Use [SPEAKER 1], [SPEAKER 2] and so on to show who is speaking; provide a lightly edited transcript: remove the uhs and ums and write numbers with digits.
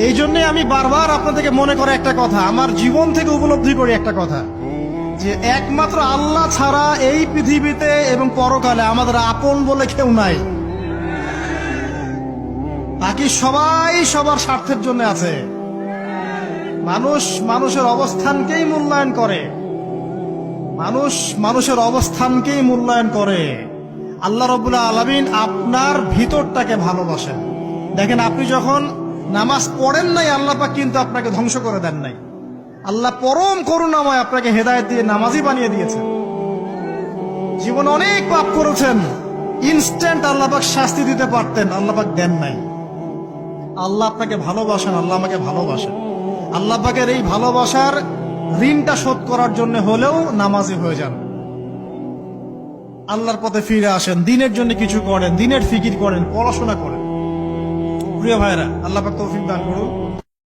[SPEAKER 1] এই জন্যে আমি বারবার আপনাদেরকে মনে করে একটা কথা, আমার জীবন থেকে উপলব্ধি করি একটা কথা, যে একমাত্র আল্লাহ ছাড়া এই পৃথিবীতে এবং পরকালে আমাদের আপন বলে কেউ নাই। বাকি সবাই সবার স্বার্থের জন্য আছে। মানুষ মানুষের অবস্থানকেই মূল্যায়ন করে, মানুষ মানুষের অবস্থানকেই মূল্যায়ন করে। আল্লাহ রাব্বুল আলামিন আপনার ভিতরটাকে ভালোবাসেন। দেখেন, আপনি যখন নামাজ পড়েন নাই, আল্লাহ পাক কিন্তু আপনাকে ধ্বংস করে দেন নাই। আল্লাহ পরম করুণাময় আপনাকে হেদায়েত দিয়ে নামাজি বানিয়ে দিয়েছেন। জীবনে অনেক পাপ করেছেন, ইনস্ট্যান্ট আল্লাহ পাক শাস্তি দিতে পারতেন, আল্লাহ পাক দেন নাই। আল্লাহ আপনাকে ভালোবাসেন, আল্লাহ আমাকে ভালোবাসেন। আল্লাহ পাকের এই ভালোবাসার ঋণটা শোধ করার জন্য হলেও নামাজি হয়ে যান, আল্লাহর পথে ফিরে আসেন, দিনের জন্য কিছু করেন, দিনের ফিকির করেন, পড়াশোনা করেন। প্রিয় ভাইরা, আল্লাহ পাক তৌফিক দান করুন।